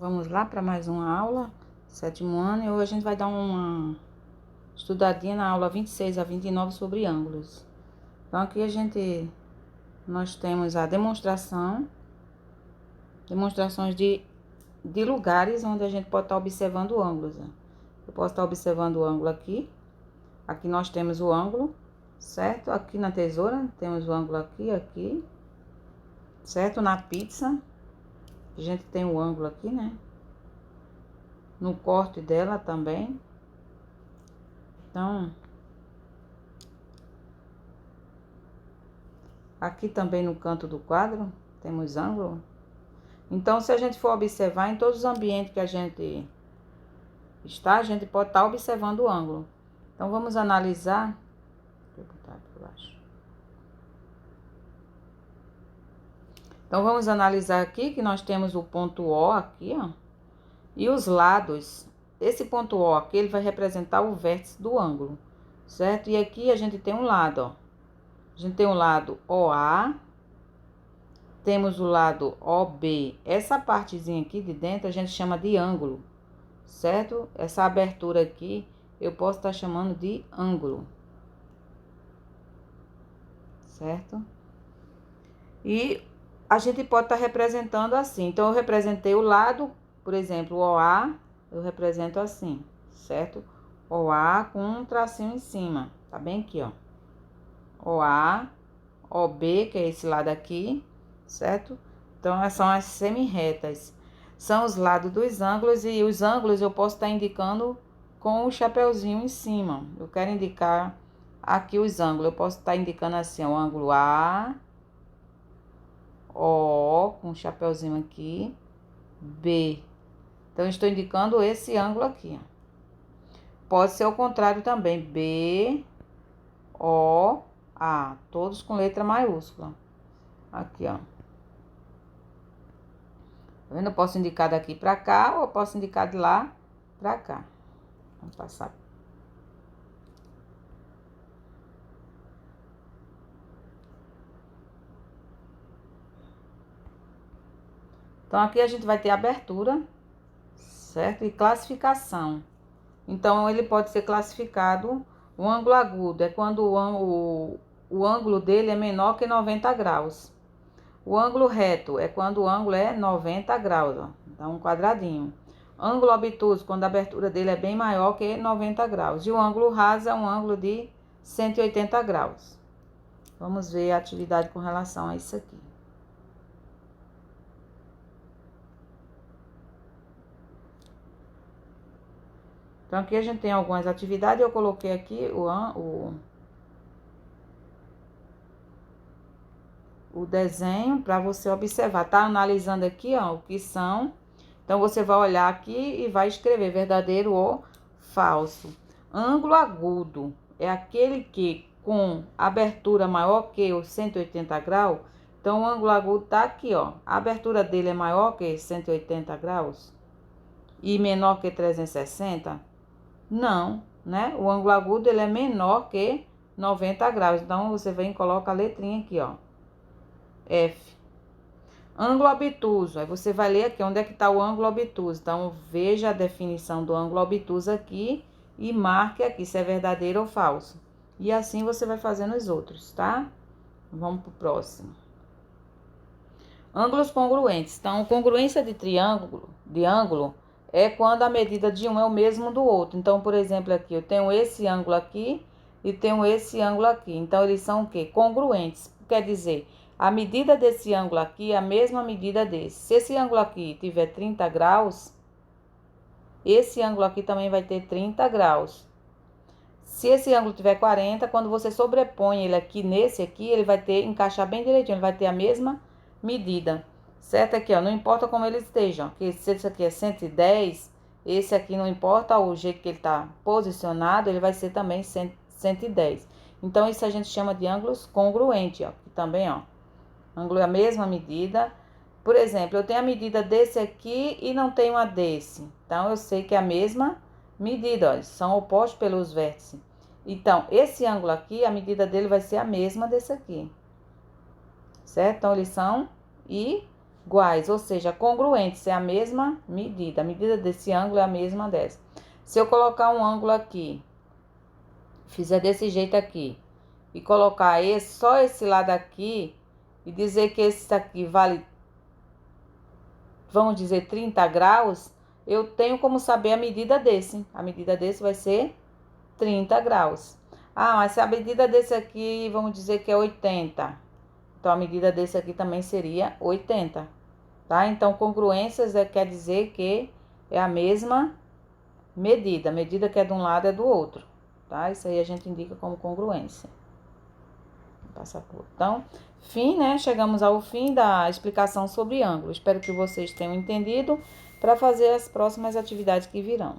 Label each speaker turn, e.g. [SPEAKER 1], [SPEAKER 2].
[SPEAKER 1] Vamos lá para mais uma aula, sétimo ano, e hoje a gente vai dar uma estudadinha na aula 26 a 29 sobre ângulos. Então aqui nós temos a demonstrações de lugares onde a gente pode estar observando ângulos. Eu posso estar observando o ângulo aqui nós temos o ângulo, certo? Aqui na tesoura temos o ângulo aqui, certo? Na pizza a gente tem o ângulo aqui, né? No corte dela também. Então, aqui também no canto do quadro temos ângulo. Então, se a gente for observar em todos os ambientes que a gente está, a gente pode estar observando o ângulo. Então, vamos analisar. Deixa eu botar por baixo. Então, vamos analisar aqui que nós temos o ponto O aqui, ó. E os lados. Esse ponto O aqui, ele vai representar o vértice do ângulo, certo? E aqui a gente tem um lado, ó. A gente tem o lado OA, temos o lado OB. Essa partezinha aqui de dentro a gente chama de ângulo, certo? Essa abertura aqui eu posso estar chamando de ângulo, certo? E a gente pode estar representando assim. Então, eu representei o lado, por exemplo, o OA, eu represento assim, certo? OA com um tracinho em cima, tá bem aqui, ó. OA, OB, que é esse lado aqui, certo? Então, são as semi-retas. São os lados dos ângulos, e os ângulos eu posso estar indicando com o chapeuzinho em cima. Eu quero indicar aqui os ângulos. Eu posso estar indicando assim, o ângulo A, O, com o chapeuzinho aqui, B. Então, eu estou indicando esse ângulo aqui, ó. Pode ser o contrário também, B, O, A, todos com letra maiúscula. Aqui, ó. Tá vendo? Eu posso indicar daqui pra cá, ou eu posso indicar de lá pra cá. Vamos passar. Então, aqui a gente vai ter abertura, certo? E classificação. Então, ele pode ser classificado, o ângulo agudo é quando o ângulo dele é menor que 90 graus. O ângulo reto é quando o ângulo é 90 graus, ó. Dá um quadradinho. Ângulo obtuso, quando a abertura dele é bem maior que 90 graus. E o ângulo raso é um ângulo de 180 graus. Vamos ver a atividade com relação a isso aqui. Então, aqui a gente tem algumas atividades. Eu coloquei aqui o desenho para você observar. Tá analisando aqui, ó, o que são. Então, você vai olhar aqui e vai escrever verdadeiro ou falso. Ângulo agudo é aquele que com abertura maior que os 180 graus. Então, o ângulo agudo tá aqui, ó. A abertura dele é maior que 180 graus e menor que 360? Não, né? O ângulo agudo, ele é menor que 90 graus. Então, você vem e coloca a letrinha aqui, ó. F. Ângulo obtuso. Aí você vai ler aqui onde é que está o ângulo obtuso. Então, veja a definição do ângulo obtuso aqui e marque aqui se é verdadeiro ou falso. E assim você vai fazendo os outros, tá? Vamos pro próximo. Ângulos congruentes. Então, congruência de ângulo, é quando a medida de um é o mesmo do outro. Então, por exemplo, aqui eu tenho esse ângulo aqui e tenho esse ângulo aqui. Então, eles são o quê? Congruentes. Quer dizer, a medida desse ângulo aqui é a mesma medida desse. Se esse ângulo aqui tiver 30 graus, esse ângulo aqui também vai ter 30 graus. Se esse ângulo tiver 40, quando você sobrepõe ele aqui nesse aqui, ele vai encaixar bem direitinho, ele vai ter a mesma medida. Certo? Aqui, ó, não importa como eles estejam, que se esse aqui é 110, esse aqui não importa o jeito que ele tá posicionado, ele vai ser também 110. Então, isso a gente chama de ângulos congruentes, ó, que também, ó, ângulo é a mesma medida. Por exemplo, eu tenho a medida desse aqui e não tenho a desse. Então, eu sei que é a mesma medida, ó, são opostos pelos vértices. Então, esse ângulo aqui, a medida dele vai ser a mesma desse aqui. Certo? Então, eles são iguais, ou seja, congruentes, é a mesma medida. A medida desse ângulo é a mesma dessa. Se eu colocar um ângulo aqui, fizer desse jeito aqui, e colocar só esse lado aqui, e dizer que esse aqui vale, vamos dizer, 30 graus, eu tenho como saber a medida desse. A medida desse vai ser 30 graus. Ah, mas se a medida desse aqui, vamos dizer que é 80. Então, a medida desse aqui também seria 80, tá? Então, congruências quer dizer que é a mesma medida. A medida que é de um lado é do outro, tá? Isso aí a gente indica como congruência. Vou passar por outro. Então, fim, né? Chegamos ao fim da explicação sobre ângulo. Espero que vocês tenham entendido para fazer as próximas atividades que virão.